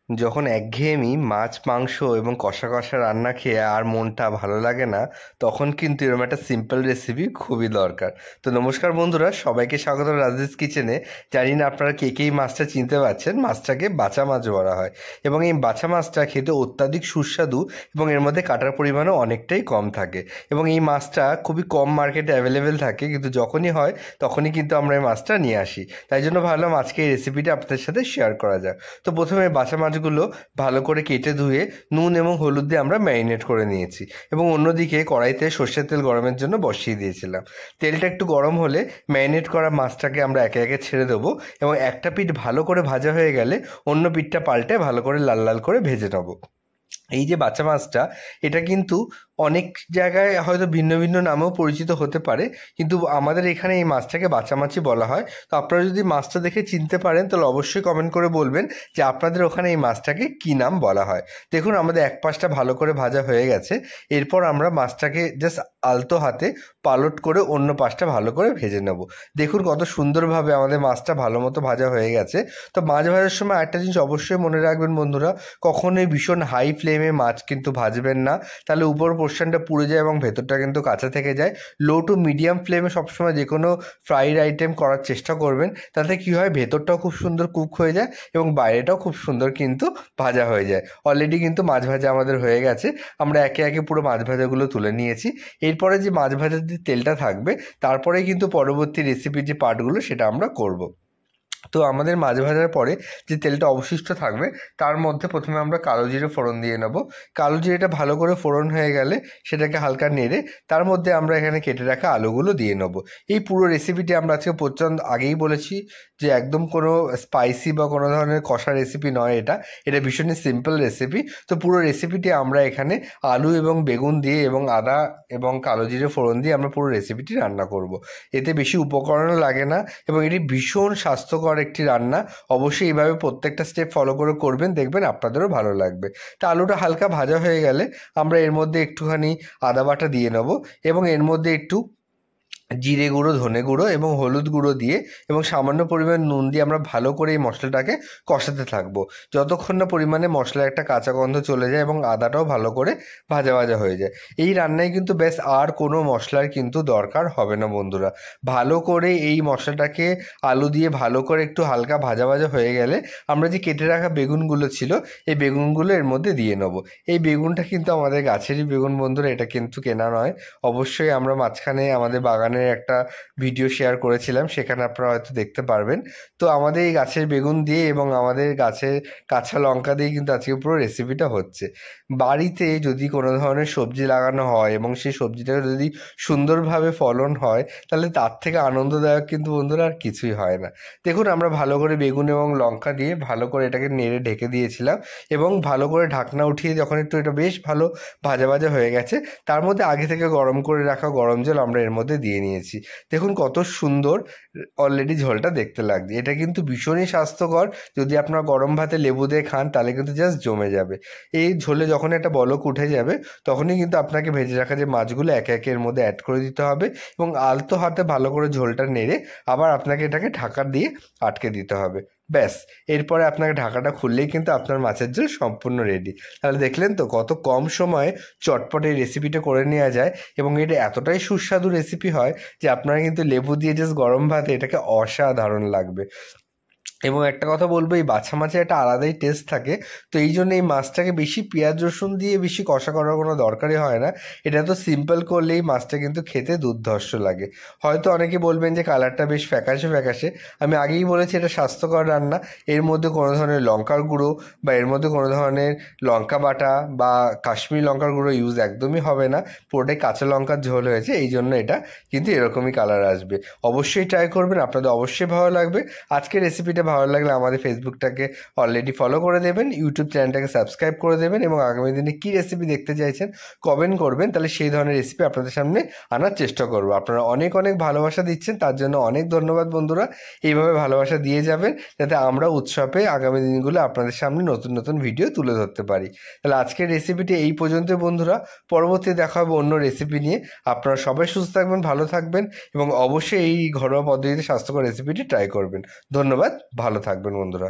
যখন একঘেয়েমি মাছ মাংস এবং কষা কষা রান্না খেয়ে আর মনটা ভালো লাগে না, তখন কিন্তু এরকম একটা সিম্পল রেসিপি খুবই দরকার। তো নমস্কার বন্ধুরা, সবাইকে স্বাগত রাজেশ কিচেনে। জানি না আপনারা কে কে এই মাছটা চিনতে পারছেন। মাছটাকে বাছা মাছ বলা হয় এবং এই বাছা মাছটা খেতে অত্যাধিক সুস্বাদু এবং এর মধ্যে কাটার পরিমাণও অনেকটাই কম থাকে এবং এই মাছটা খুবই কম মার্কেটে অ্যাভেলেবেল থাকে, কিন্তু যখনই হয় তখনই কিন্তু আমরা এই মাছটা নিয়ে আসি। তাই জন্য ভাবলাম আজকে এই রেসিপিটা আপনাদের সাথে শেয়ার করা যাক। তো প্রথমে বাছা মাছগুলো ভালো করে কেটে ধুয়ে নুন এবং হলুদ দিয়ে আমরা ম্যারিনেট করে নিয়েছি এবং অন্যদিকে কড়াইতে সর্ষের তেল গরমের জন্য বসিয়ে দিয়েছিলাম। তেলটা একটু গরম হলে ম্যারিনেট করা মাছটাকে আমরা একে একে ছেড়ে দেবো এবং একটা পিঠ ভালো করে ভাজা হয়ে গেলে অন্য পিঠটা পাল্টে ভালো করে লাল লাল করে ভেজে নেবো। এই যে বাচ্চা মাছটা, এটা কিন্তু অনেক জায়গায় হয়তো ভিন্ন ভিন্ন নামেও পরিচিত হতে পারে, কিন্তু আমাদের এখানে এই মাছটাকে বাচ্চা মাছই বলা হয়। তো আপনারা যদি মাছটা দেখে চিনতে পারেন তাহলে অবশ্যই কমেন্ট করে বলবেন যে আপনাদের ওখানে এই মাছটাকে কী নাম বলা হয়। দেখুন আমাদের এক পাশটা ভালো করে ভাজা হয়ে গেছে। এরপর আমরা মাছটাকে জাস্ট আলতো হাতে পালট করে অন্য পাশটা ভালো করে ভেজে নেব। দেখুন কত সুন্দরভাবে আমাদের মাছটা ভালো মতো ভাজা হয়ে গেছে। তো মাছ ভাজার সময় একটা জিনিস অবশ্যই মনে রাখবেন বন্ধুরা, কখনোই ভীষণ হাই ফ্লেমে মাছ কিন্তু ভাজবেন না, তাহলে উপর পোর্শনটা পুড়ে যায় এবং ভেতরটা কিন্তু কাঁচা থেকে যায়। লো টু মিডিয়াম ফ্লেমে সবসময় যে কোনো ফ্রাইড আইটেম করার চেষ্টা করবেন, তাতে কি হয় ভেতরটাও খুব সুন্দর কুক হয়ে যায় এবং বাইরেটাও খুব সুন্দর কিন্তু ভাজা হয়ে যায়। অলরেডি কিন্তু মাছ ভাজা আমাদের হয়ে গেছে। আমরা একে একে পুরো মাছ ভাজাগুলো তুলে নিয়েছি। এরপরে যে মাছ ভাজার যে তেলটা থাকবে, তারপরেই কিন্তু পরবর্তী রেসিপির যে পার্টগুলো সেটা আমরা করব। তো আমাদের মাছ ভাজার পরে যে তেলটা অবশিষ্ট থাকবে, তার মধ্যে প্রথমে আমরা কালো জিরে ফোড়ন দিয়ে নেব। কালো জিরেটা ভালো করে ফোড়ন হয়ে গেলে সেটাকে হালকা নেড়ে তার মধ্যে আমরা এখানে কেটে রাখা আলুগুলো দিয়ে নেব। এই পুরো রেসিপিটি আমরা আজকে প্রচণ্ড আগেই বলেছি যে একদম কোনো স্পাইসি বা কোনো ধরনের কষা রেসিপি নয়, এটা ভীষণই সিম্পল রেসিপি। তো পুরো রেসিপিটি আমরা এখানে আলু এবং বেগুন দিয়ে এবং আদা এবং কালো জিরে ফোড়ন দিয়ে আমরা পুরো রেসিপিটি রান্না করব। এতে বেশি উপকরণও লাগে না এবং এটি ভীষণ স্বাস্থ্যকর একটি রান্না। অবশ্যই এইভাবে প্রত্যেকটা স্টেপ ফলো করে করবেন, দেখবেন আপনাদেরও ভালো লাগবে। তা আলুটা হালকা ভাজা হয়ে গেলে আমরা এর মধ্যে একটুখানি আদা বাটা দিয়ে নেব এবং এর মধ্যে একটু জিরে গুঁড়ো, ধনে গুঁড়ো এবং হলুদ গুঁড়ো দিয়ে এবং সামান্য পরিমাণ নুন দিয়ে আমরা ভালো করে এই মশলাটাকে কষাতে থাকবো যতক্ষণ না পরিমাণে মশলার একটা কাঁচা গন্ধ চলে যায় এবং আদাটাও ভালো করে ভাজা ভাজা হয়ে যায়। এই রান্নায় কিন্তু ব্যাস আর কোনো মশলার কিন্তু দরকার হবে না বন্ধুরা। ভালো করে এই মশলাটাকে আলু দিয়ে ভালো করে একটু হালকা ভাজা ভাজা হয়ে গেলে আমরা যে কেটে রাখা বেগুনগুলো ছিল, এই বেগুনগুলো এর মধ্যে দিয়ে নেবো। এই বেগুনটা কিন্তু আমাদের গাছেরই বেগুন বন্ধুরা, এটা কিন্তু কেনা নয়। অবশ্যই আমরা মাঝখানে আমাদের বাগানের একটা ভিডিও শেয়ার করেছিলাম, সেখানে আপনারা হয়তো দেখতে পারবেন। তো আমাদের এই গাছের বেগুন দিয়ে এবং আমাদের গাছের কাঁচা লঙ্কা দিয়ে কিন্তু আজকে পুরো রেসিপিটা হচ্ছে। বাড়িতে যদি কোনো ধরনের সবজি লাগানো হয় এবং সেই সবজিটাকে যদি সুন্দরভাবে ফলন হয়, তাহলে তার থেকে আনন্দদায়ক কিন্তু বন্ধুরা আর কিছুই হয় না। দেখুন আমরা ভালো করে বেগুন এবং লঙ্কা দিয়ে ভালো করে এটাকে নেড়ে ঢেকে দিয়েছিলাম এবং ভালো করে ঢাকনা উঠিয়ে যখন একটু এটা বেশ ভালো ভাজা ভাজা হয়ে গেছে, তার মধ্যে আগে থেকে গরম করে রাখা গরম জল আমরা এর মধ্যে দিয়ে নিয়েছি। দেখুন কত সুন্দর অলরেডি ঝোলটা দেখতে লাগছে। এটা কিন্তু ভীষণই স্বাস্থ্যকর। যদি আপনার গরম ভাতে লেবু দিয়ে খান তাহলে কিন্তু জাস্ট জমে যাবে। এই ঝোলে যখন একটা বলক উঠে যাবে, তখনই কিন্তু আপনাকে ভেজে রাখা যে মাছগুলো একে একে এর মধ্যে অ্যাড করে দিতে হবে এবং আলতো হাতে ভালো করে ঝোলটা নেড়ে আবার আপনাকে এটাকে ঢাকা দিয়ে আটকে দিতে হবে। ব্যাস, এরপরে আপনাকে ঢাকাটা খুললেই কিন্তু আপনার মাছের ঝোল সম্পূর্ণ রেডি। তাহলে দেখলেন তো কত কম সময়ে চটপট এই রেসিপিটা করে নেওয়া যায় এবং এটা এতটাই সুস্বাদু রেসিপি হয় যে আপনারা কিন্তু লেবু দিয়ে জাস্ট গরম ভাতে এটাকে অসাধারণ লাগবে। এবং একটা কথা বলবো, এই বাছা মাছের একটা আলাদাই টেস্ট থাকে। তো এই জন্য এই মাছটাকে বেশি পেঁয়াজ রসুন দিয়ে বেশি কষা করার কোনো দরকারই হয় না। এটা তো সিম্পল করলেই মাছটা কিন্তু খেতে দুর্ধর্ষ লাগে। হয়তো অনেকে বলবেন যে কালারটা বেশ ফ্যাকাশে ফ্যাকাশে। আমি আগেই বলেছি এটা স্বাস্থ্যকর রান্না। এর মধ্যে কোনো ধরনের লঙ্কার গুঁড়ো বা এর মধ্যে কোনো ধরনের লঙ্কা বাটা বা কাশ্মীরি লঙ্কার গুঁড়ো ইউজ একদমই হবে না। পুরোটাই কাঁচা লঙ্কার ঝোল হয়েছে, এই জন্য এটা কিন্তু এরকমই কালার আসবে। অবশ্যই ট্রাই করবেন, আপনাদের অবশ্যই ভালো লাগবে। আজকের রেসিপিটা ভালো লাগলে আমাদের ফেসবুকটাকে অলরেডি ফলো করে দেবেন, ইউটিউব চ্যানেলটাকে সাবস্ক্রাইব করে দেবেন এবং আগামী দিনে কী রেসিপি দেখতে চাইছেন কমেন্ট করবেন, তাহলে সেই ধরনের রেসিপি আপনাদের সামনে আনার চেষ্টা করবো। আপনারা অনেক অনেক ভালোবাসা দিচ্ছেন, তার জন্য অনেক ধন্যবাদ বন্ধুরা। এইভাবে ভালোবাসা দিয়ে যাবেন যাতে আমরা উৎসবে আগামী দিনগুলো আপনাদের সামনে নতুন নতুন ভিডিও তুলে ধরতে পারি। তাহলে আজকের রেসিপিটি এই পর্যন্ত বন্ধুরা। পরবর্তী দেখা হবে অন্য রেসিপি নিয়ে। আপনারা সবাই সুস্থ থাকবেন, ভালো থাকবেন এবং অবশ্যই এই ঘরোয়া পদ্ধতিতে স্বাস্থ্যকর রেসিপিটি ট্রাই করবেন। ধন্যবাদ, ভালো থাকবেন বন্ধুরা।